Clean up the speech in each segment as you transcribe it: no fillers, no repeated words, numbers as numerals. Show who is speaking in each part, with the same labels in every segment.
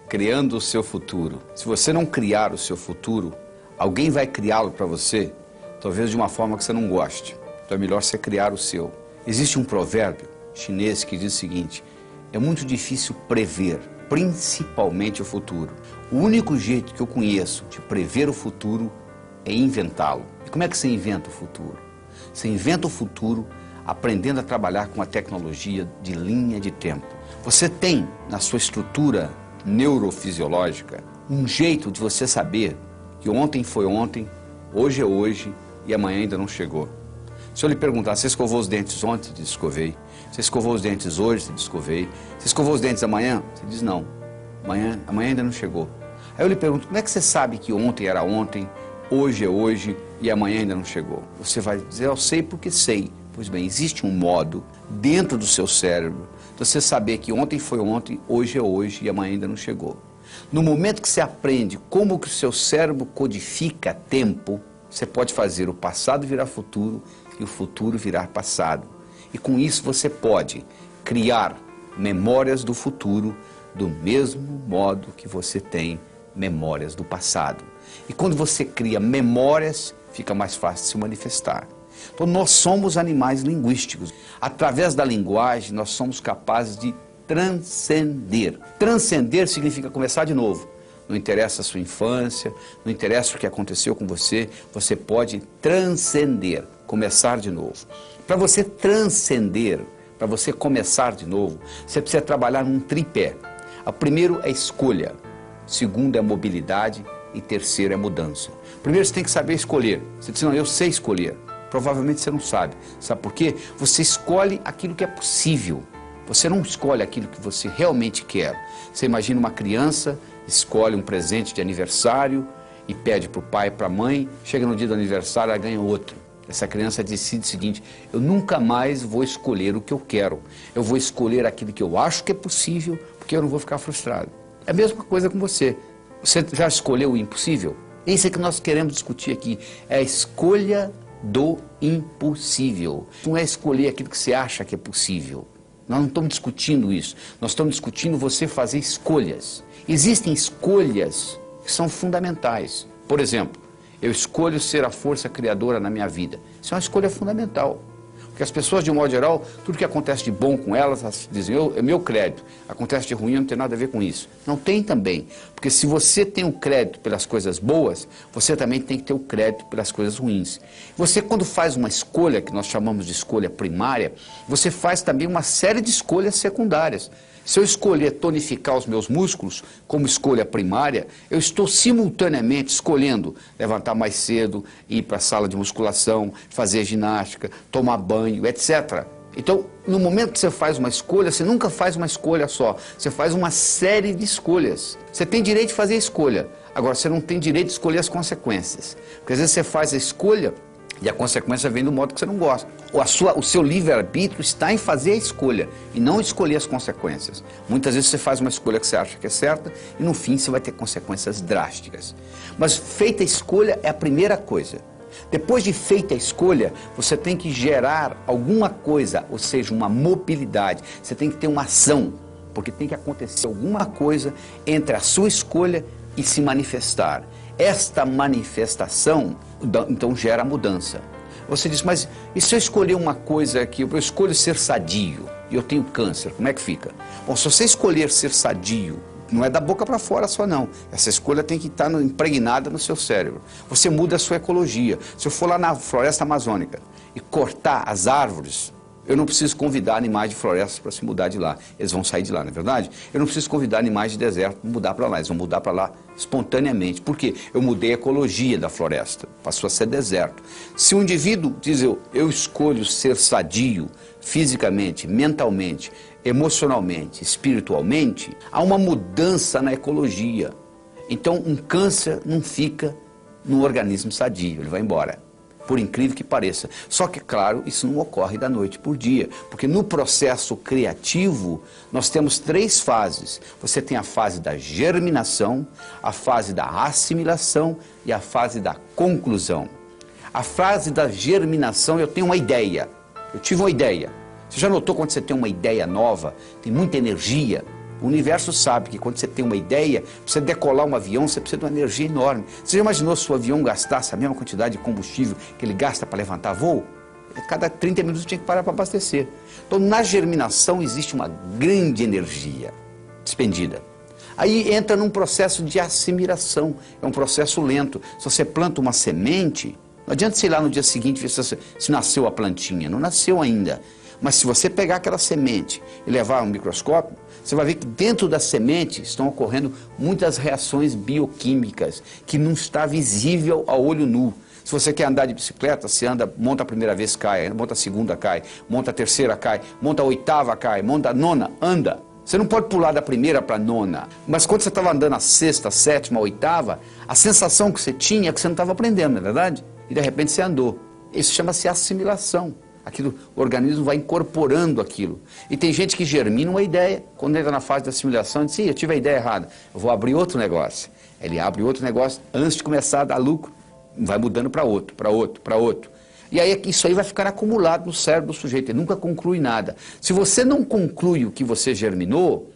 Speaker 1: criando o seu futuro. Se você não criar o seu futuro, alguém vai criá-lo para você, talvez de uma forma que você não goste. Então é melhor você criar o seu. Existe um provérbio chinês que diz o seguinte: é muito difícil prever, principalmente o futuro. O único jeito que eu conheço de prever o futuro é inventá-lo. E como é que você inventa o futuro? Você inventa o futuro aprendendo a trabalhar com a tecnologia de linha de tempo. Você tem na sua estrutura neurofisiológica um jeito de você saber que ontem foi ontem, hoje é hoje e amanhã ainda não chegou. Se eu lhe perguntar, você escovou os dentes ontem? Você diz, escovei. Você escovou os dentes hoje? Você diz, escovei. Você escovou os dentes amanhã? Você diz, não. Amanhã ainda não chegou. Aí eu lhe pergunto, como é que você sabe que ontem era ontem, hoje é hoje e amanhã ainda não chegou? Você vai dizer, eu sei porque sei. Pois bem, existe um modo dentro do seu cérebro de você saber que ontem foi ontem, hoje é hoje e amanhã ainda não chegou. No momento que você aprende como que o seu cérebro codifica tempo, você pode fazer o passado virar futuro e o futuro virar passado. E com isso você pode criar memórias do futuro do mesmo modo que você tem memórias do passado. E quando você cria memórias, fica mais fácil de se manifestar. Então nós somos animais linguísticos. Através da linguagem nós somos capazes de transcender. Transcender significa começar de novo. Não interessa a sua infância, não interessa o que aconteceu com você, você pode transcender, começar de novo. Para você transcender, para você começar de novo, você precisa trabalhar num tripé. O primeiro é escolha, o segundo é mobilidade e terceiro é mudança. Primeiro você tem que saber escolher. Você diz, não, eu sei escolher. Provavelmente você não sabe. Sabe por quê? Você escolhe aquilo que é possível. Você não escolhe aquilo que você realmente quer. Você imagina uma criança, escolhe um presente de aniversário e pede para o pai e para a mãe, chega no dia do aniversário, ela ganha outro. Essa criança decide o seguinte, eu nunca mais vou escolher o que eu quero. Eu vou escolher aquilo que eu acho que é possível, porque eu não vou ficar frustrado. É a mesma coisa com você. Você já escolheu o impossível? Isso é que nós queremos discutir aqui. É a escolha do impossível. Não é escolher aquilo que você acha que é possível. Nós não estamos discutindo isso. Nós estamos discutindo você fazer escolhas. Existem escolhas que são fundamentais. Por exemplo, eu escolho ser a força criadora na minha vida. Isso é uma escolha fundamental. Porque as pessoas, de um modo geral, tudo que acontece de bom com elas dizem, é meu crédito. Acontece de ruim, não tem nada a ver com isso. Não tem também. Porque se você tem o crédito pelas coisas boas, você também tem que ter o crédito pelas coisas ruins. Você, quando faz uma escolha, que nós chamamos de escolha primária, você faz também uma série de escolhas secundárias. Se eu escolher tonificar os meus músculos como escolha primária, eu estou simultaneamente escolhendo levantar mais cedo, ir para a sala de musculação, fazer ginástica, tomar banho, etc. Então, no momento que você faz uma escolha, você nunca faz uma escolha só, você faz uma série de escolhas. Você tem direito de fazer a escolha, agora você não tem direito de escolher as consequências. Porque às vezes você faz a escolha e a consequência vem do modo que você não gosta. O seu livre-arbítrio está em fazer a escolha e não escolher as consequências. Muitas vezes você faz uma escolha que você acha que é certa e no fim você vai ter consequências drásticas. Mas feita a escolha é a primeira coisa. Depois de feita a escolha, você tem que gerar alguma coisa, ou seja, uma mobilidade. Você tem que ter uma ação, porque tem que acontecer alguma coisa entre a sua escolha e se manifestar. Esta manifestação, então, gera mudança. Você diz, mas e se eu escolher uma coisa que eu escolho ser sadio e eu tenho câncer, como é que fica? Bom, se você escolher ser sadio, não é da boca para fora só não. Essa escolha tem que estar impregnada no seu cérebro. Você muda a sua ecologia. Se eu for lá na floresta amazônica e cortar as árvores, eu não preciso convidar animais de florestas para se mudar de lá. Eles vão sair de lá, não é verdade? Eu não preciso convidar animais de deserto para mudar para lá. Eles vão mudar para lá espontaneamente. Por quê? Eu mudei a ecologia da floresta. Passou a ser deserto. Se um indivíduo diz, eu escolho ser sadio fisicamente, mentalmente, emocionalmente, espiritualmente, há uma mudança na ecologia. Então, um câncer não fica no organismo sadio, ele vai embora. Por incrível que pareça. Só que, claro, isso não ocorre da noite por dia, porque no processo criativo nós temos 3 fases. Você tem a fase da germinação, a fase da assimilação e a fase da conclusão. A fase da germinação, eu tenho uma ideia, eu tive uma ideia. Você já notou quando você tem uma ideia nova, tem muita energia, O universo sabe que quando você tem uma ideia, pra você decolar um avião, você precisa de uma energia enorme. Você já imaginou se o avião gastasse a mesma quantidade de combustível que ele gasta para levantar voo? Cada 30 minutos tinha que parar para abastecer. Então, na germinação existe uma grande energia despendida. Aí entra num processo de assimilação, é um processo lento. Se você planta uma semente, não adianta você ir lá no dia seguinte ver se nasceu a plantinha, não nasceu ainda. Mas se você pegar aquela semente e levar a um microscópio, você vai ver que dentro da semente estão ocorrendo muitas reações bioquímicas que não está visível a olho nu. Se você quer andar de bicicleta, você anda, monta a primeira vez, cai, monta a segunda, cai, monta a terceira, cai, monta a oitava, cai, monta a nona, anda. Você não pode pular da primeira para a nona. Mas quando você estava andando a sexta, a sétima, a oitava, a sensação que você tinha é que você não estava aprendendo, não é verdade? E de repente você andou. Isso chama-se assimilação. Aquilo, o organismo vai incorporando aquilo. E tem gente que germina uma ideia, quando entra na fase da assimilação, diz, eu tive a ideia errada, eu vou abrir outro negócio. Ele abre outro negócio, antes de começar a dar lucro, vai mudando para outro, para outro, para outro. E aí isso aí vai ficar acumulado no cérebro do sujeito, ele nunca conclui nada. Se você não conclui o que você germinou,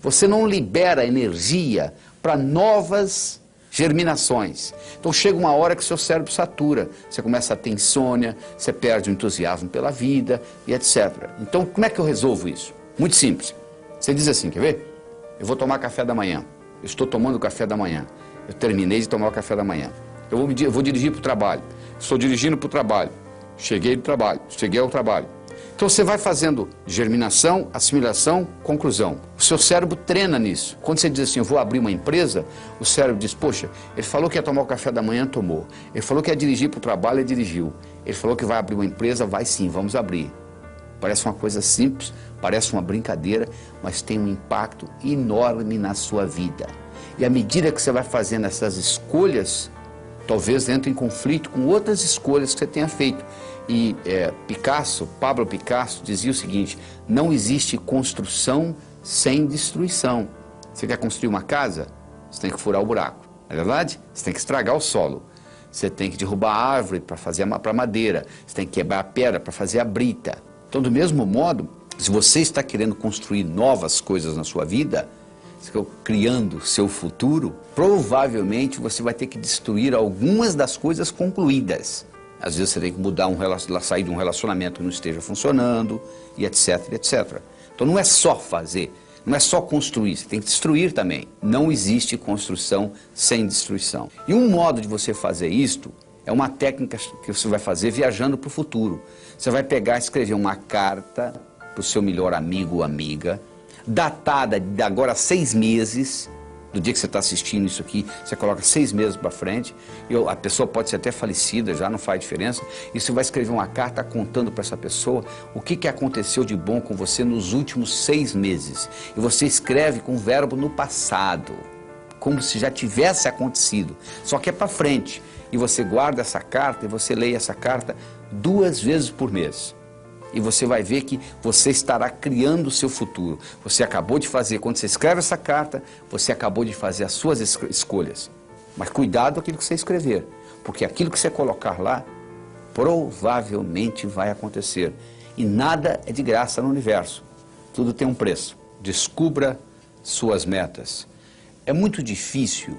Speaker 1: você não libera energia para novas germinações. Então chega uma hora que o seu cérebro satura, você começa a ter insônia, você perde o entusiasmo pela vida e etc. Então como é que eu resolvo isso? Muito simples. Você diz assim, quer ver? Eu vou tomar café da manhã, eu estou tomando café da manhã, eu terminei de tomar o café da manhã, eu vou dirigir para o trabalho, estou dirigindo para o trabalho, cheguei do trabalho, cheguei ao trabalho. Então você vai fazendo germinação, assimilação, conclusão. O seu cérebro treina nisso. Quando você diz assim, eu vou abrir uma empresa, o cérebro diz, poxa, ele falou que ia tomar o café da manhã, tomou. Ele falou que ia dirigir para o trabalho, ele dirigiu. Ele falou que vai abrir uma empresa, vai sim, vamos abrir. Parece uma coisa simples, parece uma brincadeira, mas tem um impacto enorme na sua vida. E à medida que você vai fazendo essas escolhas, talvez entre em conflito com outras escolhas que você tenha feito. E Pablo Picasso dizia o seguinte, não existe construção sem destruição. Você quer construir uma casa? Você tem que furar o buraco, não é verdade? Você tem que estragar o solo. Você tem que derrubar a árvore para fazer para madeira. Você tem que quebrar a pedra para fazer a brita. Então, do mesmo modo, se você está querendo construir novas coisas na sua vida, criando seu futuro, provavelmente você vai ter que destruir algumas das coisas concluídas. Às vezes você tem que sair de um relacionamento que não esteja funcionando, e etc, etc. Então não é só fazer, não é só construir, você tem que destruir também. Não existe construção sem destruição. E um modo de você fazer isto é uma técnica que você vai fazer viajando para o futuro. Você vai pegar e escrever uma carta para o seu melhor amigo ou amiga, datada de agora 6 meses, do dia que você está assistindo isso aqui, você coloca 6 meses para frente, e a pessoa pode ser até falecida, já não faz diferença, e você vai escrever uma carta contando para essa pessoa o que aconteceu de bom com você nos últimos 6 meses. E você escreve com o verbo no passado, como se já tivesse acontecido, só que é para frente. E você guarda essa carta e você lê essa carta 2 vezes por mês. E você vai ver que você estará criando o seu futuro. Você acabou de fazer, quando você escreve essa carta, você acabou de fazer as suas escolhas. Mas cuidado com aquilo que você escrever, porque aquilo que você colocar lá, provavelmente vai acontecer. E nada é de graça no universo. Tudo tem um preço. Descubra suas metas. É muito difícil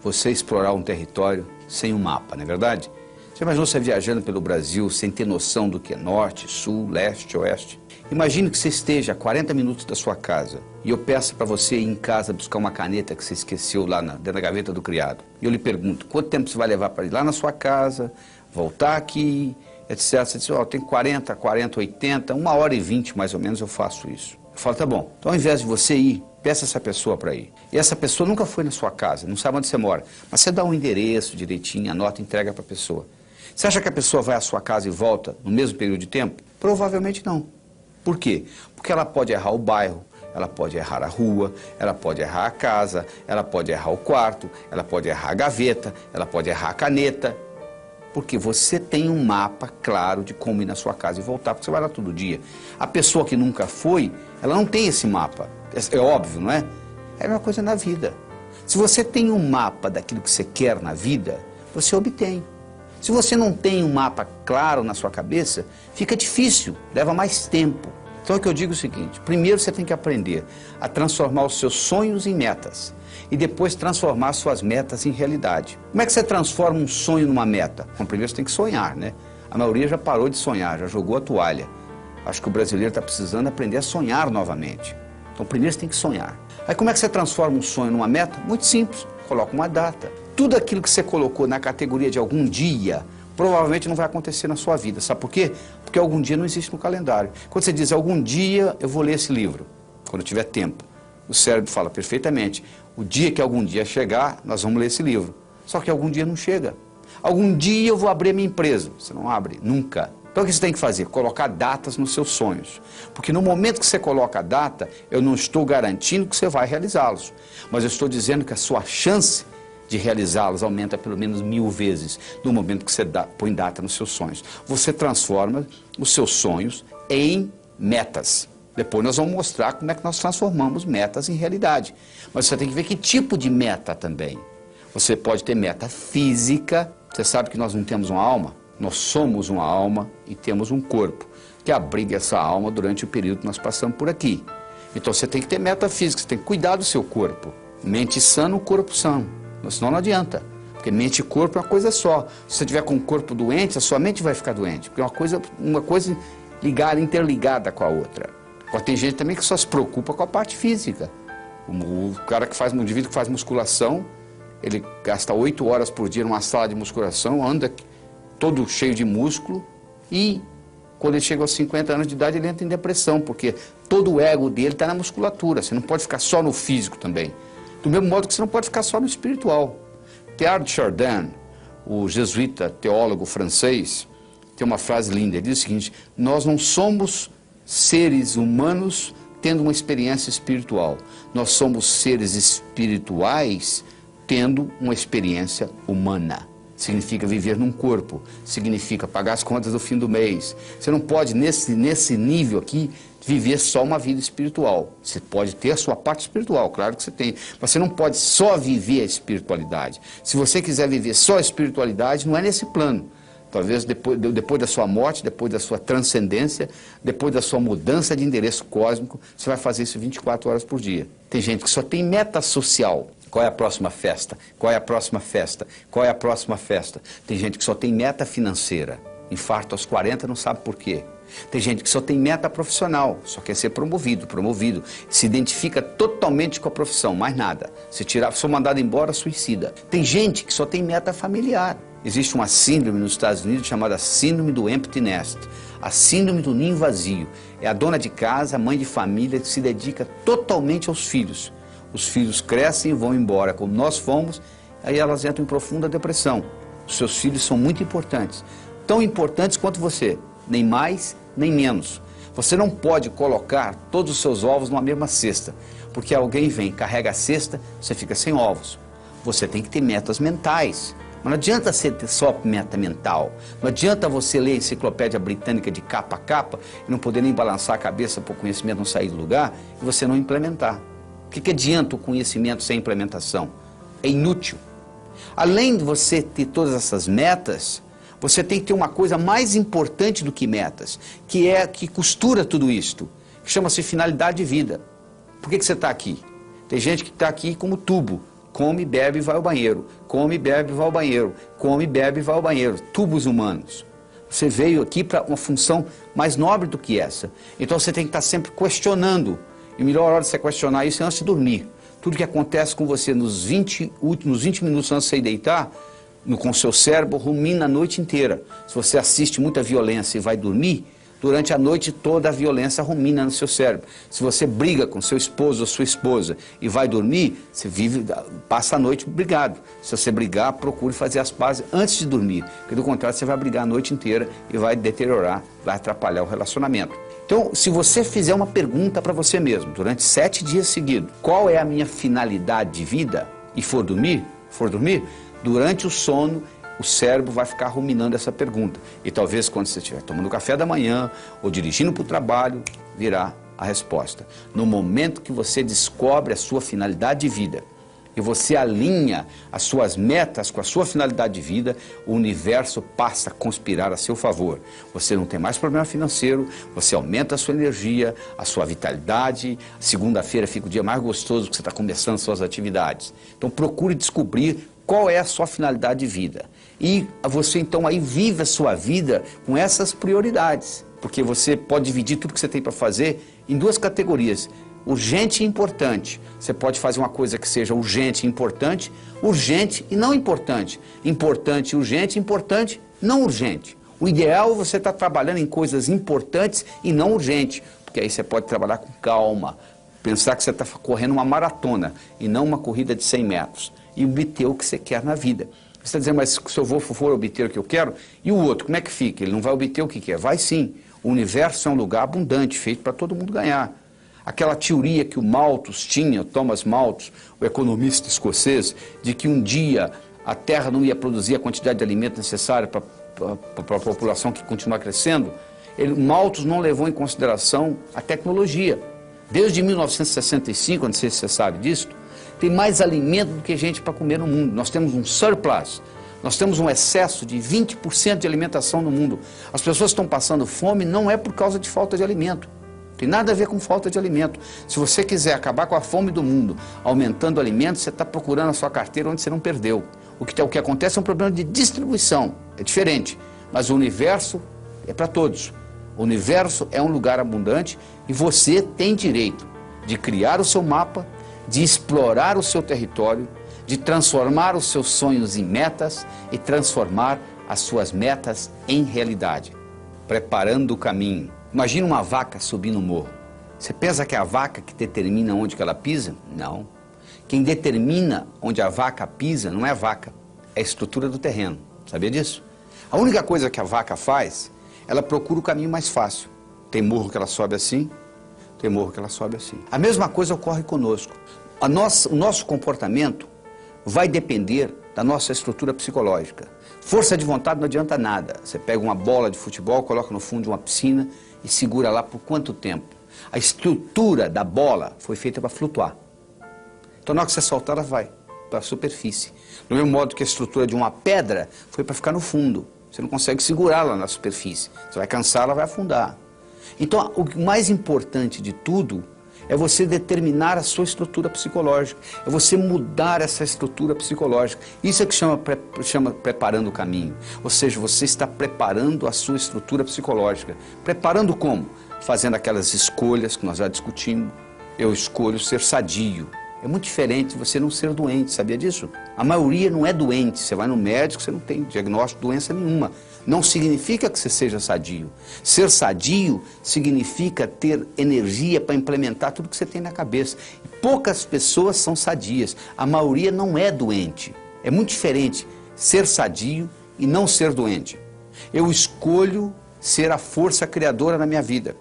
Speaker 1: você explorar um território sem um mapa, não é verdade? Você imaginou você viajando pelo Brasil sem ter noção do que é norte, sul, leste, oeste? Imagine que você esteja a 40 minutos da sua casa e eu peço para você ir em casa buscar uma caneta que você esqueceu lá dentro da gaveta do criado. E eu lhe pergunto, quanto tempo você vai levar para ir lá na sua casa, voltar aqui, etc. Você diz, tem 40, 80, 1h20 mais ou menos eu faço isso. Eu falo, tá bom, então ao invés de você ir, peça essa pessoa para ir. E essa pessoa nunca foi na sua casa, não sabe onde você mora, mas você dá um endereço direitinho, anota e entrega para a pessoa. Você acha que a pessoa vai à sua casa e volta no mesmo período de tempo? Provavelmente não. Por quê? Porque ela pode errar o bairro, ela pode errar a rua, ela pode errar a casa, ela pode errar o quarto, ela pode errar a gaveta, ela pode errar a caneta. Porque você tem um mapa claro de como ir na sua casa e voltar, porque você vai lá todo dia. A pessoa que nunca foi, ela não tem esse mapa. É óbvio, não é? É a mesma coisa na vida. Se você tem um mapa daquilo que você quer na vida, você obtém. Se você não tem um mapa claro na sua cabeça, fica difícil, leva mais tempo. Então é que eu digo o seguinte, primeiro você tem que aprender a transformar os seus sonhos em metas e depois transformar suas metas em realidade. Como é que você transforma um sonho numa meta? Bom, primeiro você tem que sonhar, né? A maioria já parou de sonhar, já jogou a toalha. Acho que o brasileiro está precisando aprender a sonhar novamente. Então primeiro você tem que sonhar. Aí como é que você transforma um sonho numa meta? Muito simples, coloca uma data. Tudo aquilo que você colocou na categoria de algum dia, provavelmente não vai acontecer na sua vida. Sabe por quê? Porque algum dia não existe no calendário. Quando você diz, algum dia eu vou ler esse livro, quando eu tiver tempo, o cérebro fala perfeitamente, o dia que algum dia chegar, nós vamos ler esse livro. Só que algum dia não chega. Algum dia eu vou abrir a minha empresa. Você não abre, nunca. Então o que você tem que fazer? Colocar datas nos seus sonhos. Porque no momento que você coloca a data, eu não estou garantindo que você vai realizá-los. Mas eu estou dizendo que a sua chance de realizá-los aumenta pelo menos 1000 vezes no momento que você põe data nos seus sonhos. Você transforma os seus sonhos em metas. Depois nós vamos mostrar como é que nós transformamos metas em realidade. Mas você tem que ver que tipo de meta também. Você pode ter meta física. Você sabe que nós não temos uma alma? Nós somos uma alma e temos um corpo que abriga essa alma durante o período que nós passamos por aqui. Então você tem que ter meta física, você tem que cuidar do seu corpo. Mente sã, o corpo são. Senão não adianta, porque mente e corpo é uma coisa só. Se você tiver com o corpo doente, a sua mente vai ficar doente, porque é uma coisa ligada, interligada com a outra. Agora tem gente também que só se preocupa com a parte física. O cara que faz, um indivíduo que faz musculação, ele gasta 8 horas por dia numa sala de musculação, anda todo cheio de músculo e quando ele chega aos 50 anos de idade ele entra em depressão, porque todo o ego dele está na musculatura. Você não pode ficar só no físico também. Do mesmo modo que você não pode ficar só no espiritual. Teilhard de Chardin, o jesuíta teólogo francês, tem uma frase linda. Ele diz o seguinte, nós não somos seres humanos tendo uma experiência espiritual. Nós somos seres espirituais tendo uma experiência humana. Significa viver num corpo, significa pagar as contas do fim do mês. Você não pode, nesse nível aqui, viver só uma vida espiritual. Você pode ter a sua parte espiritual, claro que você tem, mas você não pode só viver a espiritualidade. Se você quiser viver só a espiritualidade, não é nesse plano. Talvez depois da sua morte, depois da sua transcendência, depois da sua mudança de endereço cósmico, você vai fazer isso 24 horas por dia. Tem gente que só tem meta social. Qual é a próxima festa? Qual é a próxima festa? Qual é a próxima festa? Tem gente que só tem meta financeira. Infarto aos 40, não sabe por quê. Tem gente que só tem meta profissional, só quer ser promovido, se identifica totalmente com a profissão, mais nada. Se for mandado embora, suicida. Tem gente que só tem meta familiar. Existe uma síndrome nos Estados Unidos chamada síndrome do empty nest, a síndrome do ninho vazio. É a dona de casa, a mãe de família que se dedica totalmente aos filhos. Os filhos crescem e vão embora, como nós fomos, aí elas entram em profunda depressão. Os seus filhos são muito importantes, tão importantes quanto você, nem mais, nem menos. Você não pode colocar todos os seus ovos numa mesma cesta, porque alguém vem, carrega a cesta, você fica sem ovos. Você tem que ter metas mentais. Mas não adianta você ter só meta mental. Não adianta você ler a enciclopédia britânica de capa a capa e não poder nem balançar a cabeça para o conhecimento não sair do lugar e você não implementar. O que adianta o conhecimento sem implementação? É inútil. Além de você ter todas essas metas, você tem que ter uma coisa mais importante do que metas, que costura tudo isto, que chama-se finalidade de vida. Por que você está aqui? Tem gente que está aqui como tubo. Come, bebe e vai ao banheiro. Come, bebe e vai ao banheiro. Come, bebe e vai ao banheiro. Tubos humanos. Você veio aqui para uma função mais nobre do que essa. Então você tem que estar sempre questionando. E a melhor hora de você questionar isso é antes de dormir. Tudo que acontece com você nos 20 minutos antes de você deitar, com o seu cérebro, rumina a noite inteira. Se você assiste muita violência e vai dormir, durante a noite toda a violência rumina no seu cérebro. Se você briga com seu esposo ou sua esposa e vai dormir, você passa a noite brigado. Se você brigar, procure fazer as pazes antes de dormir, porque do contrário você vai brigar a noite inteira e vai deteriorar, vai atrapalhar o relacionamento. Então, se você fizer uma pergunta para você mesmo, durante 7 dias seguidos, qual é a minha finalidade de vida, e for dormir, durante o sono, o cérebro vai ficar ruminando essa pergunta. E talvez quando você estiver tomando café da manhã ou dirigindo para o trabalho, virá a resposta. No momento que você descobre a sua finalidade de vida e você alinha as suas metas com a sua finalidade de vida, o universo passa a conspirar a seu favor. Você não tem mais problema financeiro, você aumenta a sua energia, a sua vitalidade. Segunda-feira fica o dia mais gostoso que você está começando suas atividades. Então procure descobrir qual é a sua finalidade de vida. E você então aí vive a sua vida com essas prioridades. Porque você pode dividir tudo que você tem para fazer em duas categorias. Urgente e importante. Você pode fazer uma coisa que seja urgente e importante, urgente e não importante. Importante e urgente, importante e não urgente. O ideal é você estar trabalhando em coisas importantes e não urgentes, porque aí você pode trabalhar com calma, pensar que você está correndo uma maratona e não uma corrida de 100 metros e obter o que você quer na vida. Você está dizendo, mas se eu for obter o que eu quero, e o outro, como é que fica? Ele não vai obter o que quer? Vai sim. O universo é um lugar abundante, feito para todo mundo ganhar. Aquela teoria que o Malthus tinha, Thomas Malthus, o economista escocês, de que um dia a Terra não ia produzir a quantidade de alimento necessária para a população que continua crescendo, Malthus não levou em consideração a tecnologia. Desde 1965, não sei se você sabe disso, tem mais alimento do que gente para comer no mundo. Nós temos um surplus, nós temos um excesso de 20% de alimentação no mundo. As pessoas estão passando fome não é por causa de falta de alimento. Tem nada a ver com falta de alimento. Se você quiser acabar com a fome do mundo, aumentando o alimento, você está procurando a sua carteira onde você não perdeu. O que acontece é um problema de distribuição, é diferente. Mas o universo é para todos. O universo é um lugar abundante e você tem direito de criar o seu mapa, de explorar o seu território, de transformar os seus sonhos em metas e transformar as suas metas em realidade. Preparando o caminho. Imagina uma vaca subindo um morro. Você pensa que é a vaca que determina onde que ela pisa? Não. Quem determina onde a vaca pisa não é a vaca, é a estrutura do terreno. Sabia disso? A única coisa que a vaca faz, ela procura o caminho mais fácil. Tem morro que ela sobe assim, tem morro que ela sobe assim. A mesma coisa ocorre conosco. O nosso comportamento vai depender da nossa estrutura psicológica. Força de vontade não adianta nada. Você pega uma bola de futebol, coloca no fundo de uma piscina e segura lá por quanto tempo? A estrutura da bola foi feita para flutuar. Então na hora que você soltar, ela vai para a superfície. Do mesmo modo que a estrutura de uma pedra foi para ficar no fundo. Você não consegue segurá-la na superfície. Você vai cansar, ela vai afundar. Então o mais importante de tudo é você determinar a sua estrutura psicológica, é você mudar essa estrutura psicológica. Isso é que chama preparando o caminho. Ou seja, você está preparando a sua estrutura psicológica. Preparando como? Fazendo aquelas escolhas que nós já discutimos. Eu escolho ser sadio. É muito diferente de você não ser doente, sabia disso? A maioria não é doente. Você vai no médico, você não tem diagnóstico de doença nenhuma. Não significa que você seja sadio. Ser sadio significa ter energia para implementar tudo que você tem na cabeça. E poucas pessoas são sadias. A maioria não é doente. É muito diferente ser sadio e não ser doente. Eu escolho ser a força criadora na minha vida.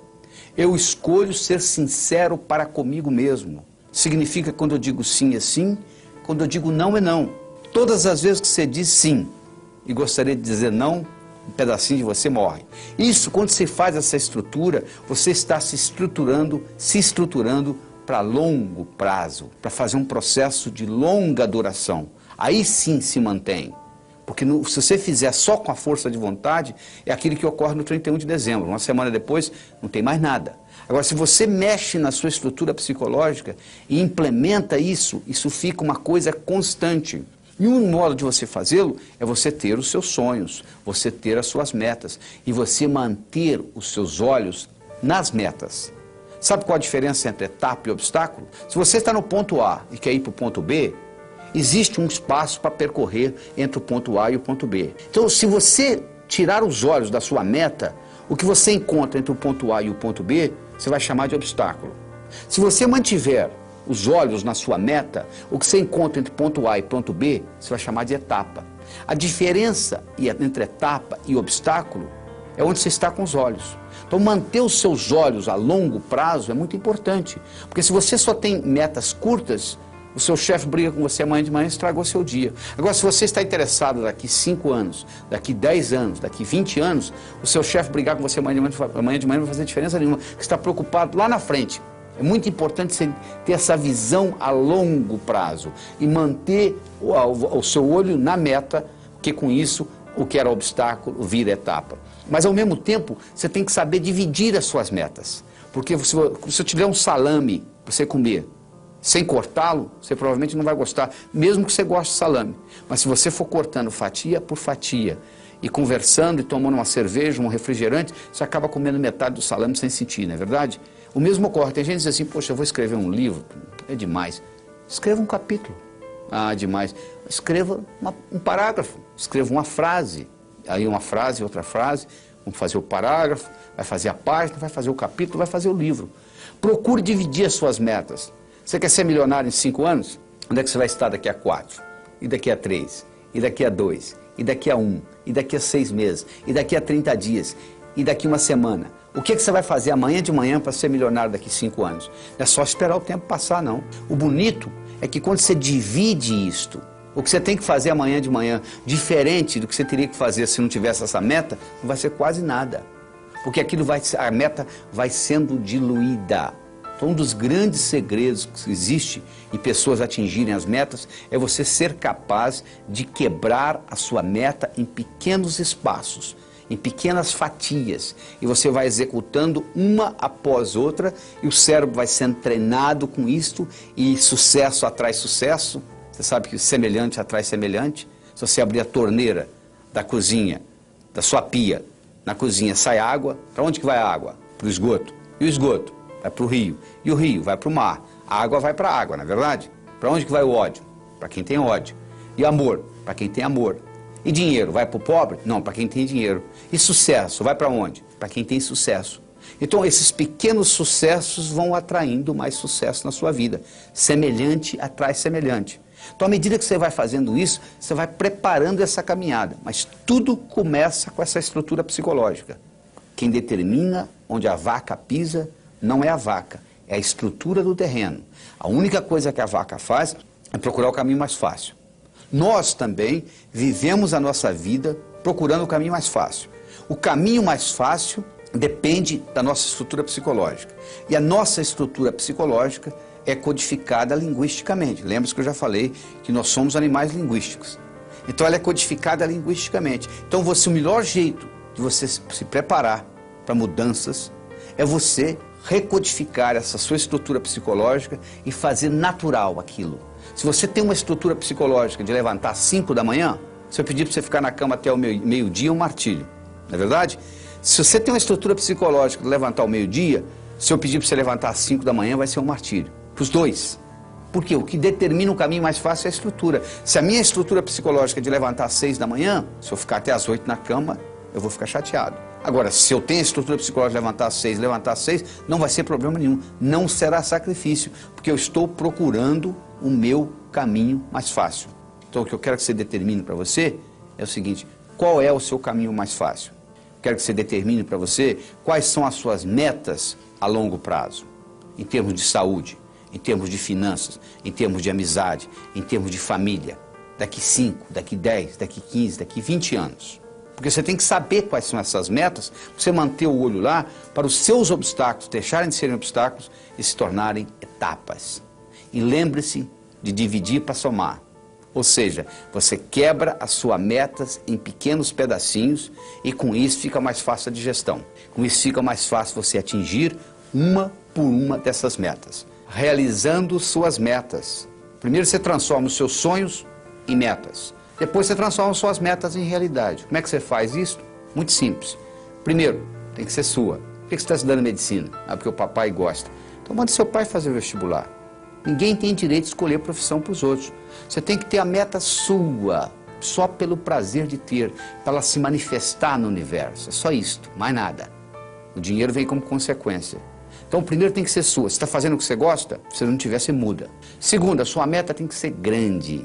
Speaker 1: Eu escolho ser sincero para comigo mesmo. Significa quando eu digo sim é sim, quando eu digo não é não. Todas as vezes que você diz sim e gostaria de dizer não, um pedacinho de você morre. Isso, quando você faz essa estrutura, você está se estruturando para longo prazo, para fazer um processo de longa duração. Aí sim se mantém. Porque se você fizer só com a força de vontade, é aquilo que ocorre no 31 de dezembro. Uma semana depois, não tem mais nada. Agora, se você mexe na sua estrutura psicológica e implementa isso, isso fica uma coisa constante. E um modo de você fazê-lo é você ter os seus sonhos, você ter as suas metas e você manter os seus olhos nas metas. Sabe qual a diferença entre etapa e obstáculo? Se você está no ponto A e quer ir para o ponto B, existe um espaço para percorrer entre o ponto A e o ponto B. Então, se você tirar os olhos da sua meta, o que você encontra entre o ponto A e o ponto B, você vai chamar de obstáculo. Se você mantiver os olhos na sua meta, o que você encontra entre ponto A e ponto B, você vai chamar de etapa. A diferença entre etapa e obstáculo é onde você está com os olhos. Então, manter os seus olhos a longo prazo é muito importante, porque se você só tem metas curtas, o seu chefe briga com você amanhã de manhã e estragou seu dia. Agora, se você está interessado daqui 5 anos, daqui 10 anos, daqui 20 anos, o seu chefe brigar com você amanhã de manhã não vai fazer diferença nenhuma. Você está preocupado lá na frente. É muito importante você ter essa visão a longo prazo e manter o seu olho na meta, porque com isso o que era obstáculo vira etapa. Mas ao mesmo tempo, você tem que saber dividir as suas metas. Porque se eu tiver um salame para você comer, sem cortá-lo, você provavelmente não vai gostar, mesmo que você goste de salame. Mas se você for cortando fatia por fatia, e conversando e tomando uma cerveja, um refrigerante, você acaba comendo metade do salame sem sentir, não é verdade? O mesmo ocorre. Tem gente que diz assim, poxa, eu vou escrever um livro, é demais. Escreva um capítulo. Ah, demais. Escreva um parágrafo, escreva uma frase. Aí uma frase, outra frase, vamos fazer o parágrafo, vai fazer a página, vai fazer o capítulo, vai fazer o livro. Procure dividir as suas metas. Você quer ser milionário em 5 anos? Onde é que você vai estar daqui a 4? E daqui a 3? E daqui a 2? E daqui a 1? E daqui a 6 meses? E daqui a 30 dias? E daqui a uma semana? O que você vai fazer amanhã de manhã para ser milionário daqui a 5 anos? Não é só esperar o tempo passar, não. O bonito é que quando você divide isto, o que você tem que fazer amanhã de manhã, diferente do que você teria que fazer se não tivesse essa meta, não vai ser quase nada. Porque a meta vai sendo diluída. Então, um dos grandes segredos que existe em pessoas atingirem as metas é você ser capaz de quebrar a sua meta em pequenos espaços, em pequenas fatias, e você vai executando uma após outra e o cérebro vai sendo treinado com isto e sucesso atrai sucesso. Você sabe que semelhante atrai semelhante. Se você abrir a torneira da cozinha, da sua pia, na cozinha sai água, para onde que vai a água? Para o esgoto. E o esgoto? Vai para o rio. E o rio vai para o mar. A água vai para a água, não é verdade? Para onde que vai o ódio? Para quem tem ódio. E amor? Para quem tem amor. E dinheiro? Vai para o pobre? Não, para quem tem dinheiro. E sucesso? Vai para onde? Para quem tem sucesso. Então, esses pequenos sucessos vão atraindo mais sucesso na sua vida. Semelhante atrai semelhante. Então, à medida que você vai fazendo isso, você vai preparando essa caminhada. Mas tudo começa com essa estrutura psicológica. Quem determina onde a vaca pisa não é a vaca, é a estrutura do terreno. A única coisa que a vaca faz é procurar o caminho mais fácil. Nós também vivemos a nossa vida procurando o caminho mais fácil. O caminho mais fácil depende da nossa estrutura psicológica. E a nossa estrutura psicológica é codificada linguisticamente. Lembra-se que eu já falei que nós somos animais linguísticos. Então ela é codificada linguisticamente. Então o melhor jeito de você se preparar para mudanças é você recodificar essa sua estrutura psicológica e fazer natural aquilo. Se você tem uma estrutura psicológica de levantar às 5 da manhã, se eu pedir para você ficar na cama até o meio-dia, é um martírio. Não é verdade? Se você tem uma estrutura psicológica de levantar ao meio-dia, se eu pedir para você levantar às 5 da manhã, vai ser um martírio. Para os dois. Porque o que determina o caminho mais fácil é a estrutura. Se a minha estrutura psicológica é de levantar às 6 da manhã, se eu ficar até às 8 na cama, eu vou ficar chateado. Agora, se eu tenho a estrutura psicológica de levantar às 6, não vai ser problema nenhum. Não será sacrifício, porque eu estou procurando o meu caminho mais fácil. Então, o que eu quero que você determine para você é o seguinte: qual é o seu caminho mais fácil? Quero que você determine para você quais são as suas metas a longo prazo, em termos de saúde, em termos de finanças, em termos de amizade, em termos de família, daqui 5, daqui 10, daqui 15, daqui 20 anos. Porque você tem que saber quais são essas metas, você manter o olho lá para os seus obstáculos deixarem de serem obstáculos e se tornarem etapas. E lembre-se de dividir para somar. Ou seja, você quebra as suas metas em pequenos pedacinhos e com isso fica mais fácil a digestão. Com isso fica mais fácil você atingir uma por uma dessas metas. Realizando suas metas. Primeiro você transforma os seus sonhos em metas. Depois você transforma suas metas em realidade. Como é que você faz isso? Muito simples. Primeiro, tem que ser sua. Por que você está estudando medicina? Ah, porque o papai gosta. Então mande seu pai fazer o vestibular. Ninguém tem direito de escolher profissão para os outros. Você tem que ter a meta sua, só pelo prazer de ter, para ela se manifestar no universo. É só isto, mais nada. O dinheiro vem como consequência. Então, primeiro tem que ser sua. Se está fazendo o que você gosta, se não tiver, você muda. Segundo, a sua meta tem que ser grande.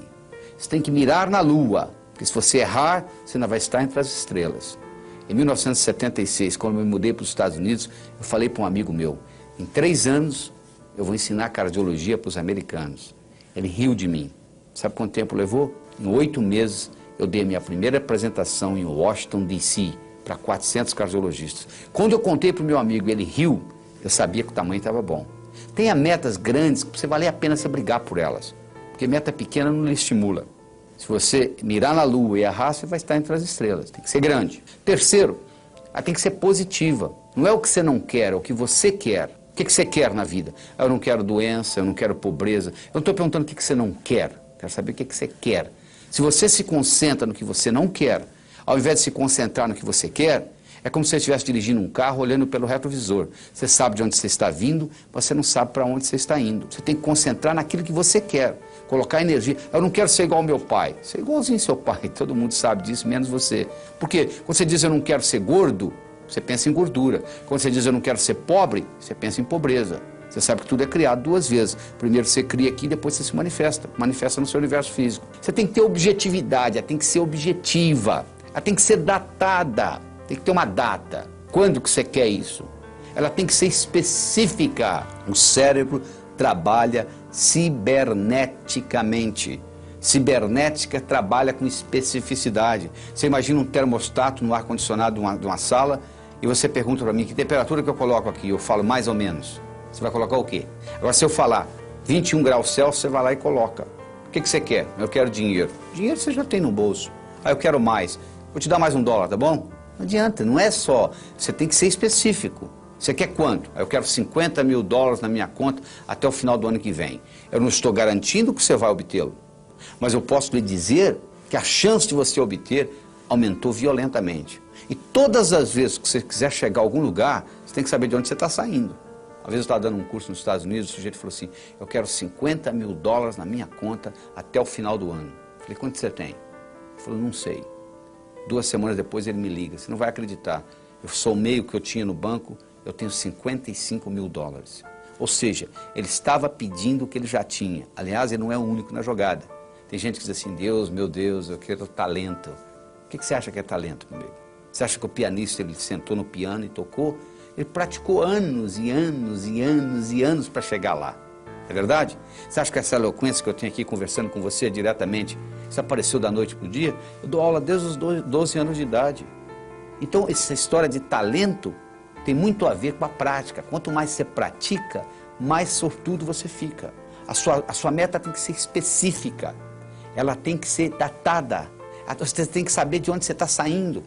Speaker 1: Você tem que mirar na lua, porque se você errar, você não vai estar entre as estrelas. Em 1976, quando eu me mudei para os Estados Unidos, eu falei para um amigo meu, em 3 anos eu vou ensinar cardiologia para os americanos. Ele riu de mim. Sabe quanto tempo levou? Em 8 meses eu dei a minha primeira apresentação em Washington, D.C., para 400 cardiologistas. Quando eu contei para o meu amigo e ele riu, eu sabia que o tamanho estava bom. Tenha metas grandes que você vale a pena você brigar por elas. Porque meta pequena não lhe estimula. Se você mirar na lua e errar, você vai estar entre as estrelas. Tem que ser grande. Terceiro, ela tem que ser positiva. Não é o que você não quer, é o que você quer. O que você quer na vida? Eu não quero doença, eu não quero pobreza. Eu não estou perguntando o que você não quer. Quero saber o que você quer. Se você se concentra no que você não quer, ao invés de se concentrar no que você quer, é como se você estivesse dirigindo um carro olhando pelo retrovisor. Você sabe de onde você está vindo, mas você não sabe para onde você está indo. Você tem que concentrar naquilo que você quer. Colocar energia. Eu não quero ser igual ao meu pai. Ser igualzinho ao seu pai. Todo mundo sabe disso, menos você. Porque quando você diz eu não quero ser gordo, você pensa em gordura. Quando você diz eu não quero ser pobre, você pensa em pobreza. Você sabe que tudo é criado duas vezes. Primeiro você cria aqui, depois você se manifesta. Manifesta no seu universo físico. Você tem que ter objetividade, ela tem que ser objetiva. Ela tem que ser datada. Tem que ter uma data. Quando que você quer isso? Ela tem que ser específica. O cérebro trabalha ciberneticamente. Cibernética trabalha com especificidade. Você imagina um termostato no ar-condicionado de uma sala e você pergunta para mim que temperatura que eu coloco aqui. Eu falo mais ou menos. Você vai colocar o quê? Agora, se eu falar 21 graus Celsius, você vai lá e coloca. O que você quer? Eu quero dinheiro. Dinheiro você já tem no bolso. Ah, eu quero mais. Vou te dar mais $1, tá bom? Não adianta, não é só. Você tem que ser específico. Você quer quanto? Eu quero $50 mil na minha conta até o final do ano que vem. Eu não estou garantindo que você vai obtê-lo. Mas eu posso lhe dizer que a chance de você obter aumentou violentamente. E todas as vezes que você quiser chegar a algum lugar, você tem que saber de onde você está saindo. Às vezes eu estava dando um curso nos Estados Unidos, o sujeito falou assim, eu quero $50 mil na minha conta até o final do ano. Eu falei, quanto você tem? Ele falou, não sei. 2 semanas depois ele me liga, você não vai acreditar. Eu somei o que eu tinha no banco, eu tenho $55 mil. Ou seja, ele estava pedindo o que ele já tinha. Aliás, ele não é o único na jogada. Tem gente que diz assim, Deus, meu Deus, eu quero talento. O que você acha que é talento, meu amigo? Você acha que o pianista, ele sentou no piano e tocou? Ele praticou anos e anos e anos e anos para chegar lá. É verdade? Você acha que essa eloquência que eu tenho aqui conversando com você diretamente, isso apareceu da noite para o dia? Eu dou aula desde os 12 anos de idade. Então, essa história de talento tem muito a ver com a prática. Quanto mais você pratica, mais sortudo você fica. A sua meta tem que ser específica. Ela tem que ser datada. Você tem que saber de onde você está saindo.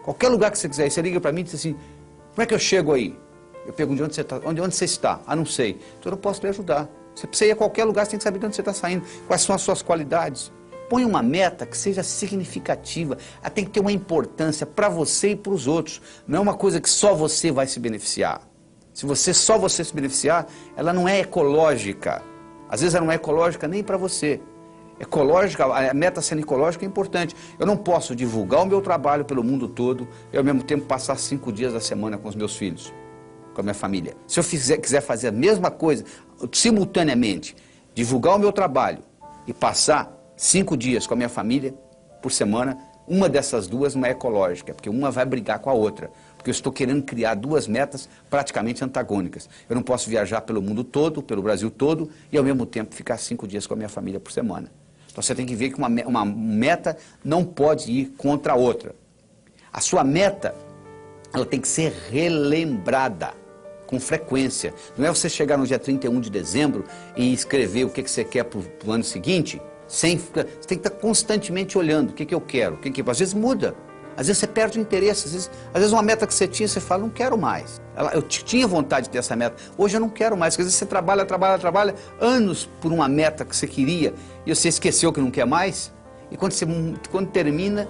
Speaker 1: Qualquer lugar que você quiser, você liga para mim e diz assim, como é que eu chego aí? Eu pergunto de onde você está. Onde você está? Ah, não sei. Então eu não posso lhe ajudar. Você precisa ir a qualquer lugar, você tem que saber de onde você está saindo. Quais são as suas qualidades. Põe uma meta que seja significativa. Ela tem que ter uma importância para você e para os outros. Não é uma coisa que só você vai se beneficiar. Se só você se beneficiar, ela não é ecológica. Às vezes ela não é ecológica nem para você. Ecológica, a meta sendo ecológica é importante. Eu não posso divulgar o meu trabalho pelo mundo todo e ao mesmo tempo passar 5 dias da semana com os meus filhos, com a minha família. Se eu quiser fazer a mesma coisa, simultaneamente, divulgar o meu trabalho e passar 5 dias com a minha família por semana, uma dessas duas não é ecológica, porque uma vai brigar com a outra. Porque eu estou querendo criar 2 metas praticamente antagônicas. Eu não posso viajar pelo mundo todo, pelo Brasil todo, e ao mesmo tempo ficar 5 dias com a minha família por semana. Então você tem que ver que uma meta não pode ir contra a outra. A sua meta, ela tem que ser relembrada com frequência. Não é você chegar no dia 31 de dezembro e escrever o que você quer para o ano seguinte, você tem que estar constantemente olhando o que eu quero. Às vezes muda. Às vezes você perde o interesse, às vezes uma meta que você tinha, você fala, não quero mais. Eu tinha vontade de ter essa meta, hoje eu não quero mais. Às vezes você trabalha anos por uma meta que você queria e você esqueceu que não quer mais. E quando termina,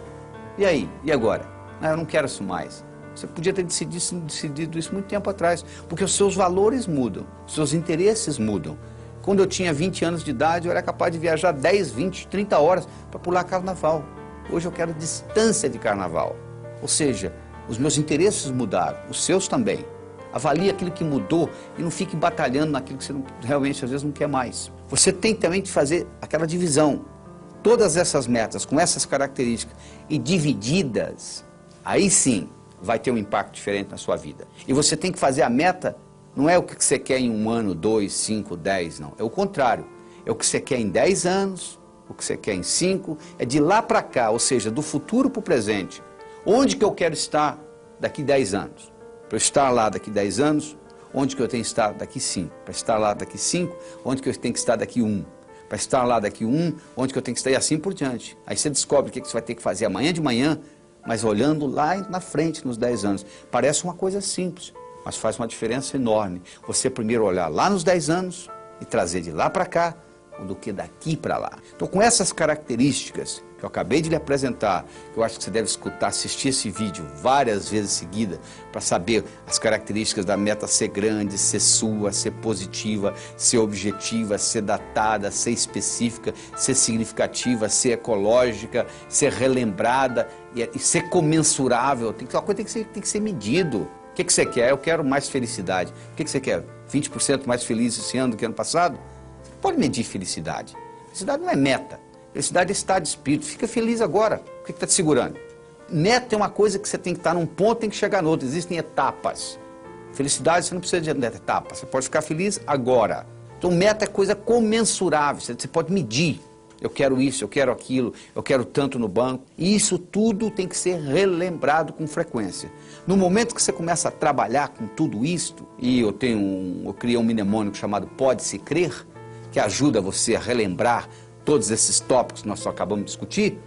Speaker 1: e aí? E agora? Ah, eu não quero isso mais. Você podia ter decidido isso muito tempo atrás, porque os seus valores mudam, os seus interesses mudam. Quando eu tinha 20 anos de idade, eu era capaz de viajar 10, 20, 30 horas para pular carnaval. Hoje eu quero distância de carnaval. Ou seja, os meus interesses mudaram, os seus também. Avalie aquilo que mudou e não fique batalhando naquilo que você realmente às vezes não quer mais. Você tem também de fazer aquela divisão. Todas essas metas com essas características e divididas, aí sim vai ter um impacto diferente na sua vida. E você tem que fazer a meta, não é o que você quer em 1 ano, 2, 5, 10, não. É o contrário. É o que você quer em 10 anos, o que você quer em 5, é de lá para cá, ou seja, do futuro para o presente. Onde que eu quero estar daqui 10 anos? Para eu estar lá daqui 10 anos, onde que eu tenho que estar daqui 5. Para estar lá daqui 5, onde que eu tenho que estar daqui 1. Para estar lá daqui 1, onde que eu tenho que estar, e assim por diante. Aí você descobre o que você vai ter que fazer amanhã de manhã, mas olhando lá na frente, nos 10 anos. Parece uma coisa simples, mas faz uma diferença enorme. Você primeiro olhar lá nos 10 anos e trazer de lá para cá, do que daqui para lá. Então, com essas características que eu acabei de lhe apresentar, eu acho que você deve escutar, assistir esse vídeo várias vezes seguidas para saber as características da meta ser grande, ser sua, ser positiva, ser objetiva, ser datada, ser específica, ser significativa, ser ecológica, ser relembrada e ser comensurável. Uma coisa tem que ser medido. O que você quer? Eu quero mais felicidade. O que você quer? 20% mais feliz esse ano do que ano passado? Pode medir felicidade. Felicidade não é meta. Felicidade é estado de espírito. Fica feliz agora. O que está te segurando? Meta é uma coisa que você tem que estar num ponto e tem que chegar no outro. Existem etapas. Felicidade você não precisa de etapa. Você pode ficar feliz agora. Então meta é coisa comensurável. Você pode medir. Eu quero isso, eu quero aquilo, eu quero tanto no banco. E isso tudo tem que ser relembrado com frequência. No momento que você começa a trabalhar com tudo isto, e eu criei um mnemônico chamado Pode-se Crer, que ajuda você a relembrar todos esses tópicos que nós só acabamos de discutir.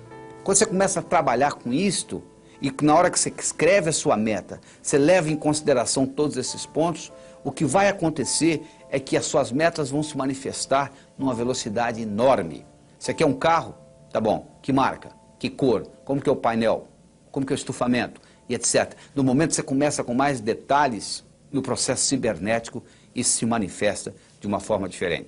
Speaker 1: Quando você começa a trabalhar com isto, e na hora que você escreve a sua meta, você leva em consideração todos esses pontos, o que vai acontecer é que as suas metas vão se manifestar numa velocidade enorme. Você quer um carro? Tá bom. Que marca? Que cor? Como que é o painel? Como que é o estufamento? E etc. No momento que você começa com mais detalhes, no processo cibernético, isso se manifesta de uma forma diferente.